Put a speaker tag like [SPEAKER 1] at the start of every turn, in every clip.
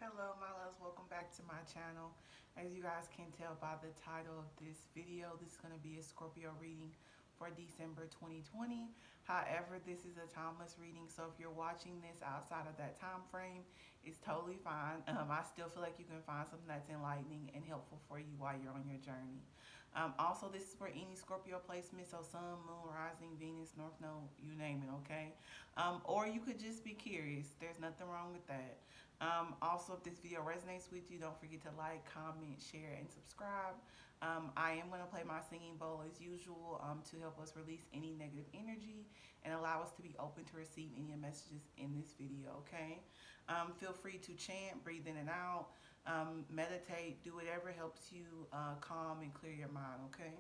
[SPEAKER 1] Hello my loves, welcome back to my channel. As you guys can tell by the title of this video, this is going to be a Scorpio reading for December 2020. However, this is a timeless reading, so if you're watching this outside of that time frame, it's totally fine. I still feel like you can find something that's enlightening and helpful for you while you're on your journey. Also, this is for any Scorpio placement, so Sun, Moon, Rising, Venus, North Node, you name it, okay? Or you could just be curious. There's nothing wrong with that. Also, if this video resonates with you, don't forget to like, comment, share, and subscribe. I am going to play my singing bowl as usual to help us release any negative energy and allow us to be open to receive any messages in this video, okay? Feel free to chant, breathe in and out, meditate, do whatever helps you calm and clear your mind, okay?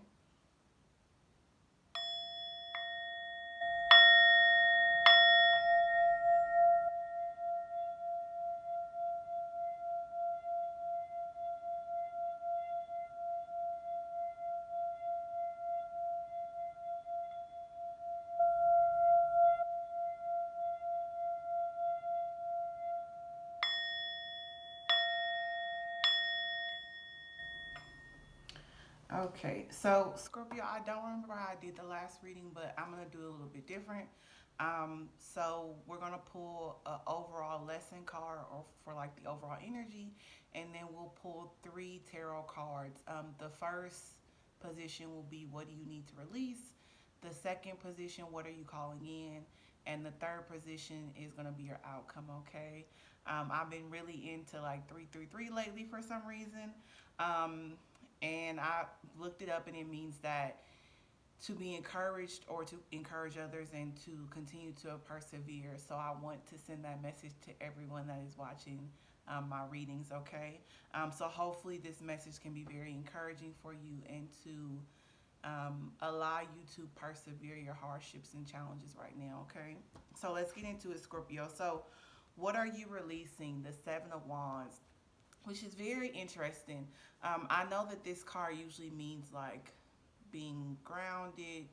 [SPEAKER 1] Okay, so Scorpio, I don't remember how I did the last reading, but I'm gonna do it a little bit different. So we're gonna pull an overall lesson card or for like the overall energy, and then we'll pull three tarot cards. The first position will be what do you need to release. The second position, what are you calling in? And the third position is gonna be your outcome. Okay. I've been really into like 333 lately for some reason. Um, and I looked it up, and it means that to be encouraged or to encourage others and to continue to persevere. So I want to send that message to everyone that is watching my readings, okay? So hopefully this message can be very encouraging for you and to allow you to persevere your hardships and challenges right now, okay? So let's get into it, Scorpio. So what are you releasing? The Seven of Wands, which is very interesting. I know that this card usually means like being grounded,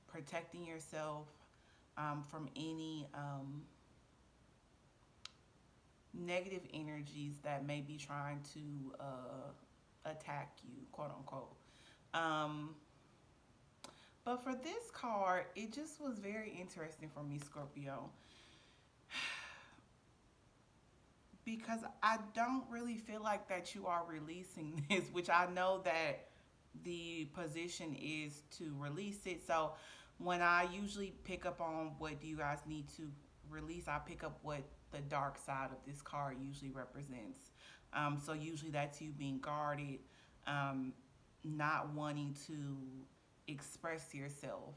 [SPEAKER 1] protecting yourself from any negative energies that may be trying to attack you, quote unquote. Um, but for this card, it just was very interesting for me, Scorpio, because I don't really feel like that you are releasing this, which I know that the position is to release it. So when I usually pick up on what do you guys need to release, I pick up what the dark side of this card usually represents. So usually that's you being guarded, um, not wanting to express yourself,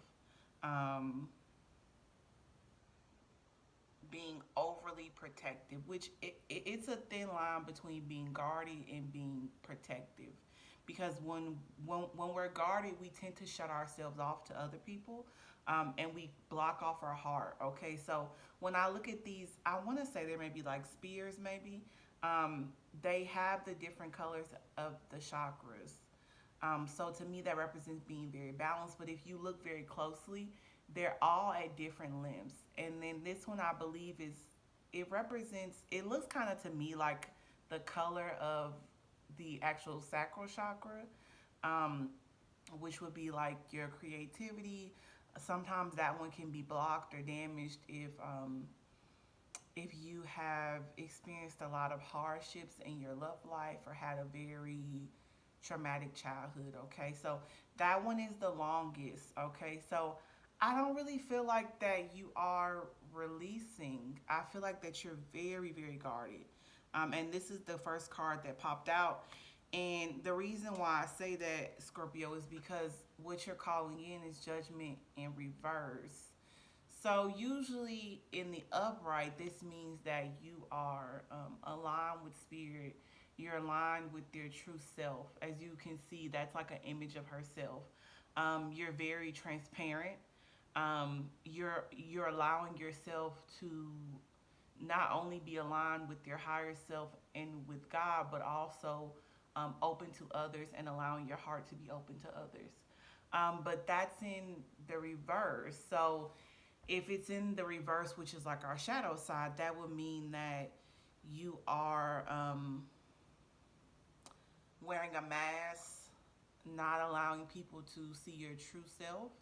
[SPEAKER 1] um, being overly protective, which it's a thin line between being guarded and being protective. Because when we're guarded, we tend to shut ourselves off to other people, and we block off our heart. Okay, so when I look at these, I want to say there may be like spears, maybe. They have the different colors of the chakras. So to me, that represents being very balanced. But if you look very closely, they're all at different limbs. And then this one, I believe, is it represents. It looks kind of to me like the color of the actual sacral chakra, um, which would be like your creativity. Sometimes that one can be blocked or damaged if you have experienced a lot of hardships in your love life or had a very traumatic childhood, okay? So that one is the longest, okay? So I don't really feel like that you are releasing. I feel like that you're very, very guarded. And this is the first card that popped out. And the reason why I say that, Scorpio, is because what you're calling in is judgment in reverse. So usually in the upright, this means that you are aligned with spirit. You're aligned with your true self. As you can see, that's like an image of herself. You're very transparent. You're allowing yourself to not only be aligned with your higher self and with God, but also open to others and allowing your heart to be open to others. But that's in the reverse. So if it's in the reverse, which is like our shadow side, that would mean that you are wearing a mask, not allowing people to see your true self,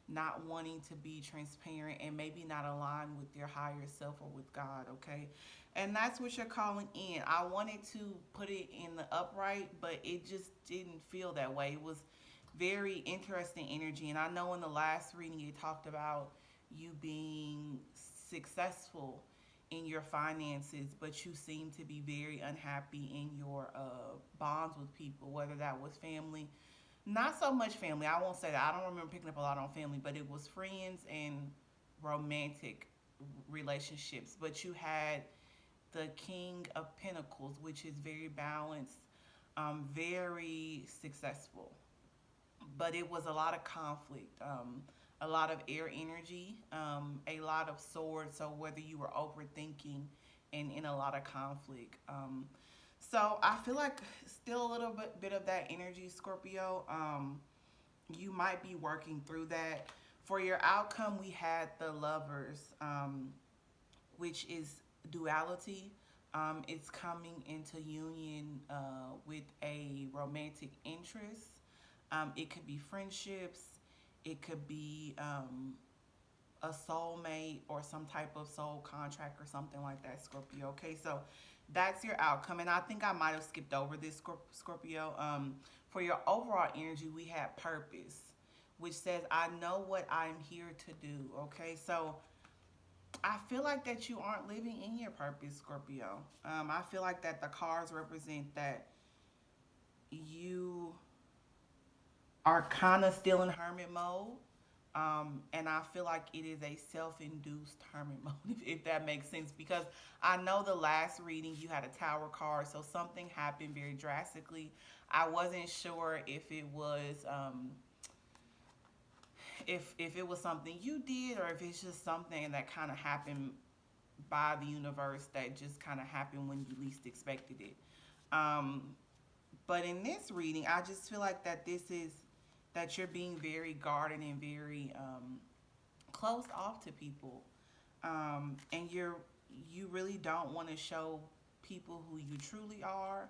[SPEAKER 1] not wanting to be transparent, and maybe not aligned with your higher self or with God, okay? And that's what you're calling in. I wanted to put it in the upright, but it just didn't feel that way. It was very interesting energy. And I know in the last reading it talked about you being successful in your finances, but you seem to be very unhappy in your bonds with people, whether that was family, not so much family. I won't say that. I don't remember picking up a lot on family, but it was friends and romantic relationships. But you had the King of Pentacles, which is very balanced, very successful. But it was a lot of conflict, a lot of air energy, a lot of swords. So whether you were overthinking and in a lot of conflict. So I feel like still a little bit of that energy, Scorpio. You might be working through that. For your outcome, we had the lovers, which is duality. It's coming into union with a romantic interest. It could be friendships. It could be a soulmate or some type of soul contract or something like that, Scorpio. Okay, so that's your outcome. And I think I might have skipped over this, Scorpio. For your overall energy, we had purpose, which says, I know what I'm here to do. Okay, so I feel like that you aren't living in your purpose, Scorpio. I feel like that the cards represent that you are kind of still in hermit mode. And I feel like it is a self-induced hermit mode, if that makes sense. Because I know the last reading you had a tower card, so something happened very drastically. I wasn't sure if it was something you did or if it's just something that kind of happened by the universe that just kind of happened when you least expected it. Um, but in this reading, I just feel like that you're being very guarded and very closed off to people, and you really don't want to show people who you truly are,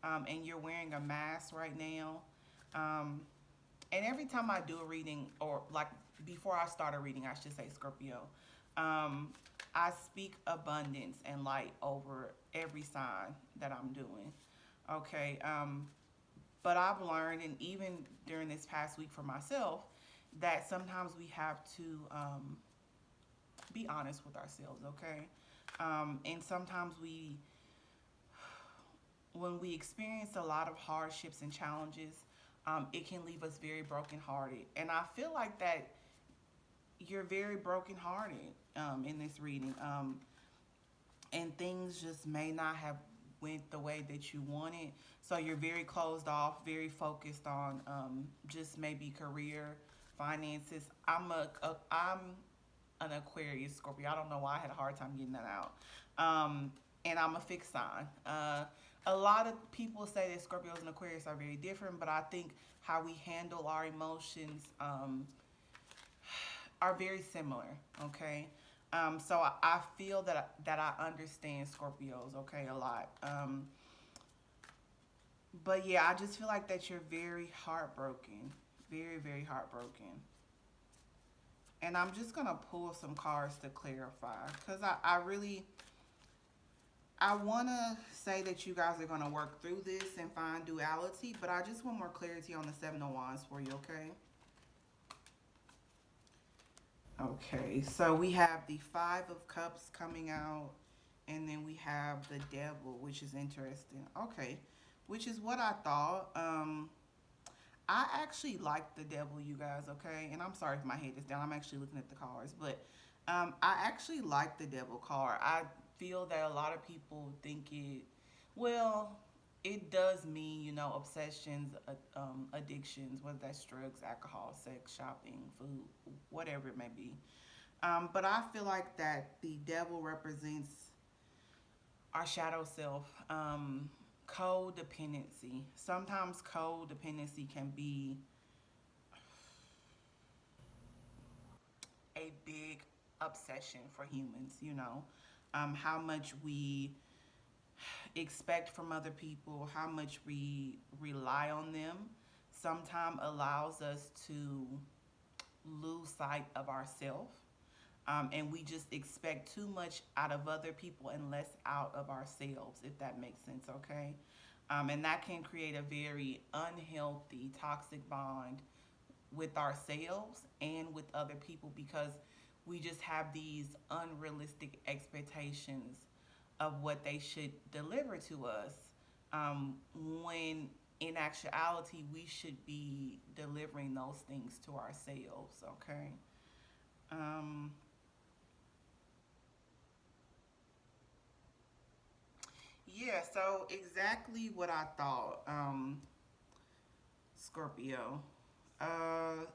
[SPEAKER 1] and you're wearing a mask right now. Um, and every time I do a reading, or like before I start a reading, I should say, Scorpio, um, I speak abundance and light over every sign that I'm doing. Okay. But I've learned, and even during this past week for myself, that sometimes we have to be honest with ourselves, okay? And sometimes when we experience a lot of hardships and challenges, it can leave us very brokenhearted. And I feel like that you're very brokenhearted in this reading, and things just may not have went the way that you wanted. So you're very closed off, very focused on just maybe career, finances. I'm an Aquarius, Scorpio. I don't know why I had a hard time getting that out. And I'm a fixed sign. A lot of people say that Scorpios and Aquarius are very different, but I think how we handle our emotions are very similar. Okay. So I feel that I understand Scorpios, okay, a lot. But yeah, I just feel like that you're very heartbroken, very, very heartbroken. And I'm just gonna pull some cards to clarify, because I really I wanna say that you guys are gonna work through this and find duality, but I just want more clarity on the Seven of Wands for you, okay? Okay, so we have the Five of Cups coming out, and then we have the Devil, which is interesting. Okay, which is what I thought. I actually like the Devil, you guys. Okay, and I'm sorry if my head is down. I'm actually looking at the cards, but I actually like the Devil card. I feel that a lot of people think it. Well, it does mean, obsessions, addictions, whether that's drugs, alcohol, sex, shopping, food, whatever it may be. But I feel like that the devil represents our shadow self, codependency. Sometimes codependency can be a big obsession for humans, how much we expect from other people, how much we rely on them, sometimes allows us to lose sight of ourselves. And we just expect too much out of other people and less out of ourselves, if that makes sense, okay? And that can create a very unhealthy, toxic bond with ourselves and with other people because we just have these unrealistic expectations of what they should deliver to us, when in actuality we should be delivering those things to ourselves, okay? um, yeah, so exactly what I thought, Scorpio. uh,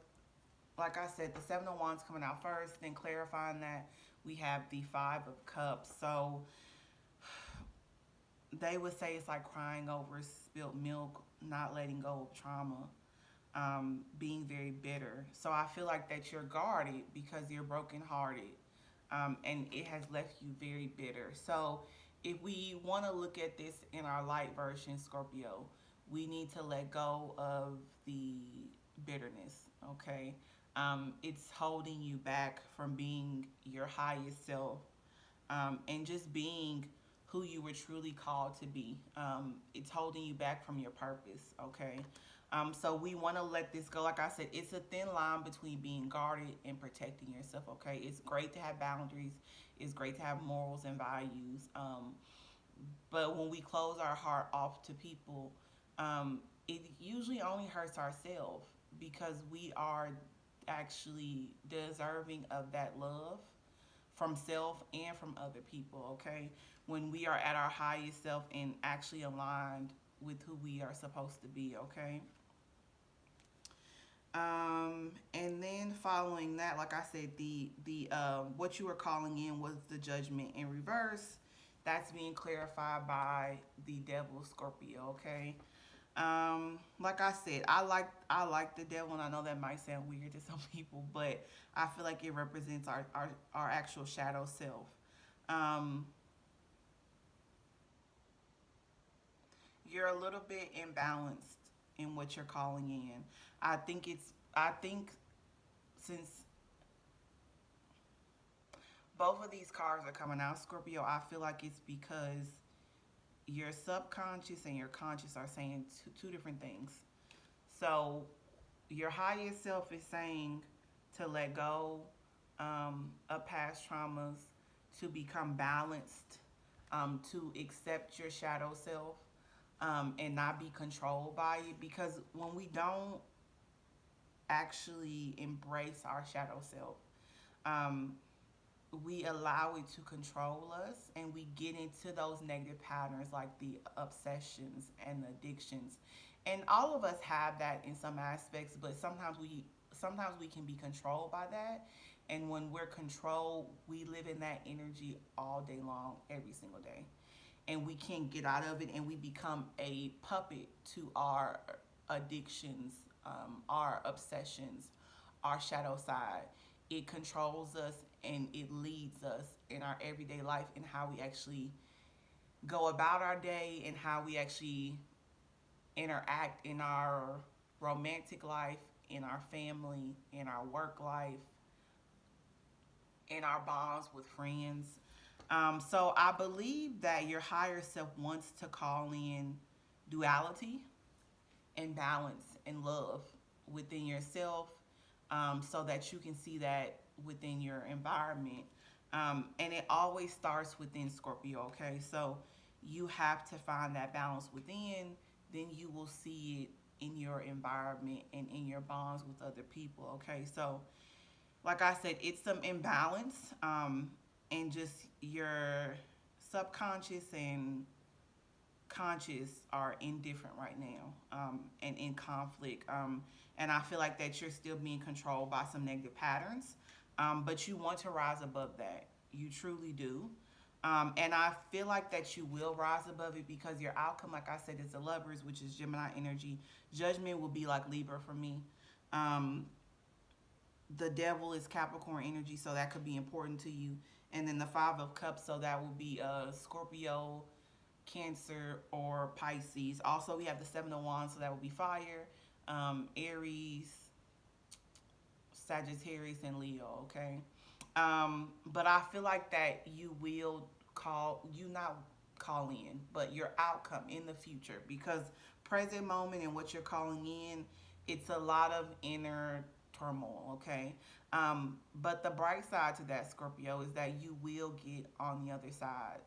[SPEAKER 1] like I said, the Seven of Wands coming out first, then clarifying that we have the Five of Cups. So they would say it's like crying over spilled milk, not letting go of trauma, being very bitter. So I feel like that you're guarded because you're brokenhearted, and it has left you very bitter. So if we want to look at this in our light version, Scorpio, we need to let go of the bitterness, okay? It's holding you back from being your highest self, and just being who you were truly called to be. It's holding you back from your purpose, okay? So we want to let this go. Like I said, it's a thin line between being guarded and protecting yourself, okay? It's great to have boundaries, it's great to have morals and values. But when we close our heart off to people, it usually only hurts ourselves because we are actually deserving of that love from self and from other people, okay? When we are at our highest self and actually aligned with who we are supposed to be, okay? And then following that, like I said, the what you were calling in was the Judgment in reverse. That's being clarified by the Devil Scorpio, okay? Like I said, I like the devil, and I know that might sound weird to some people, but I feel like it represents our actual shadow self. Um, you're a little bit imbalanced in what you're calling in. I think since both of these cards are coming out, Scorpio, I feel like it's because your subconscious and your conscious are saying two different things. So your highest self is saying to let go, of past traumas, to become balanced, to accept your shadow self, and not be controlled by it. Because when we don't actually embrace our shadow self, um, we allow it to control us, and we get into those negative patterns like the obsessions and addictions. And all of us have that in some aspects, but sometimes we can be controlled by that. And when we're controlled, we live in that energy all day long, every single day, and we can't get out of it, and we become a puppet to our addictions, our obsessions, our shadow side. It controls us and it leads us in our everyday life, and how we actually go about our day, and how we actually interact in our romantic life, in our family, in our work life, in our bonds with friends. So I believe that your higher self wants to call in duality and balance and love within yourself, so that you can see that within your environment. And it always starts within, Scorpio, okay? So you have to find that balance within, then you will see it in your environment and in your bonds with other people, okay? So like I said, it's some imbalance, and just your subconscious and conscious are indifferent right now, and in conflict. And I feel like that you're still being controlled by some negative patterns, but you want to rise above that. You truly do. And I feel like that you will rise above it because your outcome, like I said, is the Lovers, which is Gemini energy. Judgment will be like Libra for me. Um, the Devil is Capricorn energy, so that could be important to you. And then the Five of Cups, so that will be Scorpio, Cancer, or Pisces. Also, we have the Seven of Wands, so that would be fire, Aries, Sagittarius, and Leo. Okay, but I feel like that you will not call in, but your outcome in the future, because present moment and what you're calling in, it's a lot of inner turmoil. Okay, but the bright side to that, Scorpio, is that you will get on the other side,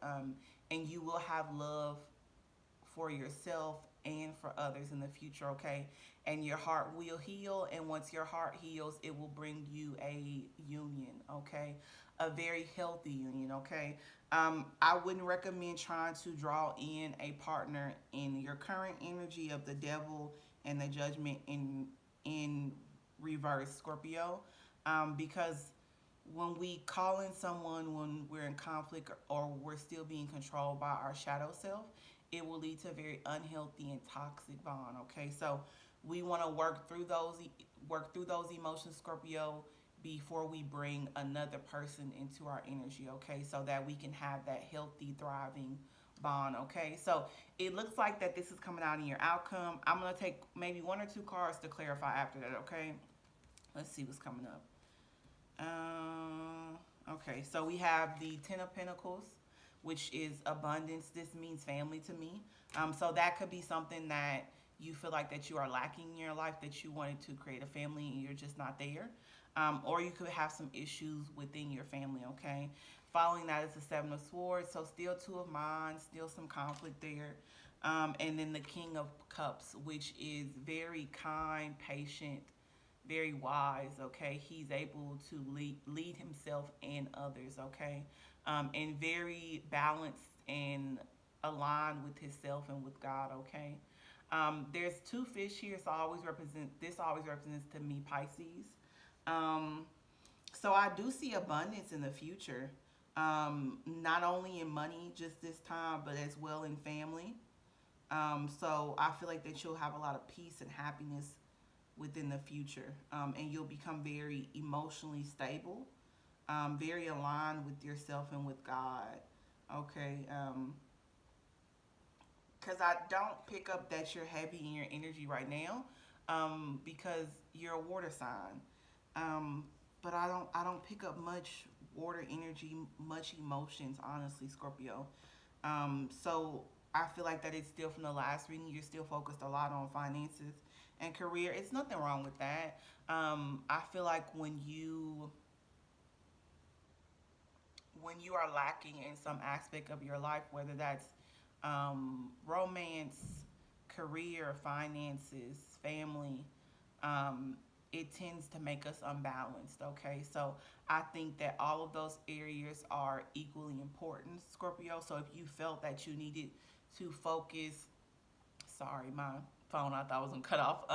[SPEAKER 1] and you will have love for yourself and for others in the future, okay? And your heart will heal, and once your heart heals, it will bring you a union, okay? A very healthy union, okay? I wouldn't recommend trying to draw in a partner in your current energy of the devil and the judgment in reverse, Scorpio, because when we call in someone when we're in conflict or we're still being controlled by our shadow self, it will lead to a very unhealthy and toxic bond. Okay, so we want to work through those emotions, Scorpio, before we bring another person into our energy. Okay, so that we can have that healthy, thriving bond. Okay, so it looks like that this is coming out in your outcome. I'm gonna take maybe one or two cards to clarify after that. Okay, let's see what's coming up. Okay, so we have the Ten of Pentacles, which is abundance. This means family to me. So that could be something that you feel like that you are lacking in your life, that you wanted to create a family and you're just not there. Or you could have some issues within your family, okay? Following that is the Seven of Swords, so still Two of Wands, still some conflict there. And then the King of Cups, which is very kind, patient, very wise, okay? He's able to lead himself and others, okay? And very balanced and aligned with himself and with God, okay? There's two fish here, so this always represents to me Pisces. Um, so I do see abundance in the future, not only in money just this time, but as well in family. So I feel like that you'll have a lot of peace and happiness within the future, and you'll become very emotionally stable, very aligned with yourself and with God. Okay, because I don't pick up that you're heavy in your energy right now, because you're a water sign. Um, but I don't pick up much water energy, much emotions, honestly, Scorpio. So I feel like that it's still from the last reading. You're still focused a lot on finances and career. It's nothing wrong with that. I feel like when you are lacking in some aspect of your life, whether that's romance, career, finances, family, um, it tends to make us unbalanced. Okay, so I think that all of those areas are equally important, Scorpio. So if you felt that you needed to focus, sorry, my phone I thought was gonna cut off.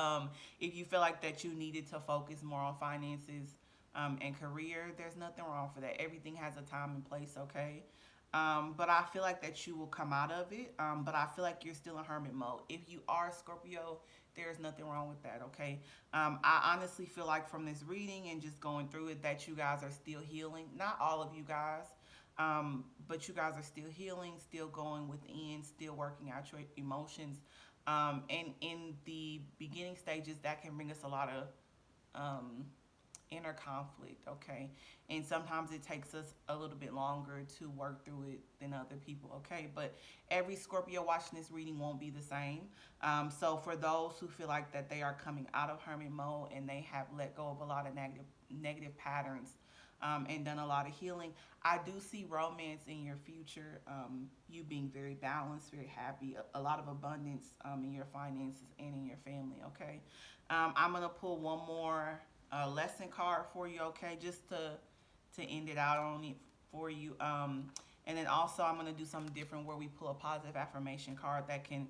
[SPEAKER 1] If you feel like that you needed to focus more on finances, and career, there's nothing wrong for that. Everything has a time and place, okay? But I feel like that you will come out of it. But I feel like you're still in hermit mode. If you are Scorpio, there's nothing wrong with that, okay? I honestly feel like from this reading and just going through it that you guys are still healing. Not all of you guys, but you guys are still healing, still going within, still working out your emotions. And in the beginning stages, that can bring us a lot of um, inner conflict, okay? And sometimes it takes us a little bit longer to work through it than other people, okay? But every Scorpio watching this reading won't be the same. So for those who feel like that they are coming out of hermit mode and they have let go of a lot of negative patterns, and done a lot of healing, I do see romance in your future. You being very balanced, very happy, a lot of abundance in your finances and in your family, okay? I'm gonna pull one more lesson card for you, okay, just to end it out on it for you. And then also I'm gonna do something different where we pull a positive affirmation card that can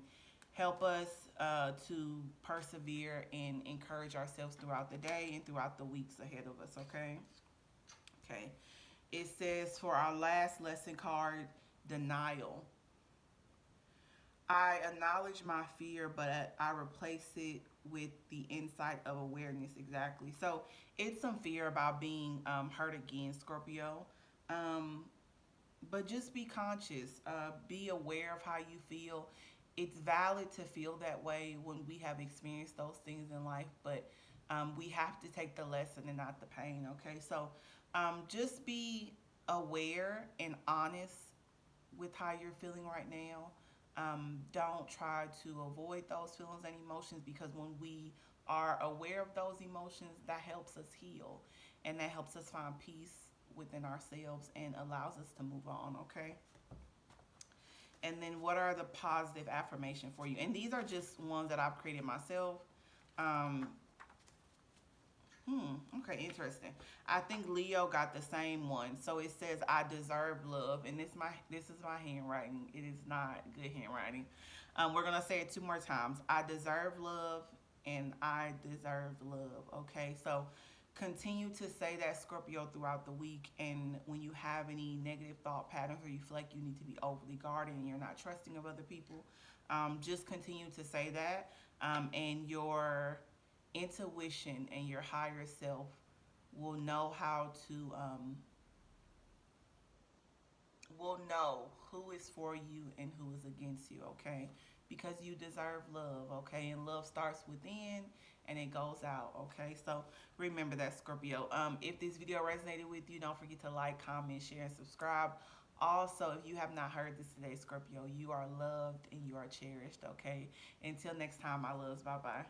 [SPEAKER 1] help us to persevere and encourage ourselves throughout the day and throughout the weeks ahead of us, okay? Okay. It says for our last lesson card, denial. I acknowledge my fear, but I replace it with the insight of awareness. Exactly. So it's some fear about being hurt again, Scorpio. Um, but just be conscious. Be aware of how you feel. It's valid to feel that way when we have experienced those things in life, but we have to take the lesson and not the pain. Okay, so just be aware and honest with how you're feeling right now. Don't try to avoid those feelings and emotions, because when we are aware of those emotions, that helps us heal and that helps us find peace within ourselves and allows us to move on, okay? And then what are the positive affirmation for you? And these are just ones that I've created myself. Um, okay, interesting. I think Leo got the same one. So it says I deserve love, and this is my handwriting. It is not good handwriting. We're gonna say it two more times. I deserve love, and I deserve love. Okay, so continue to say that, Scorpio, throughout the week. And when you have any negative thought patterns, or you feel like you need to be overly guarded and you're not trusting of other people, just continue to say that, and your intuition and your higher self will know how to will know who is for you and who is against you, okay? Because you deserve love, okay? And love starts within and it goes out, okay? So remember that, Scorpio. If this video resonated with you, don't forget to like, comment, share, and subscribe. Also, if you have not heard this today, Scorpio, you are loved and you are cherished, okay? Until next time, my loves. Bye bye.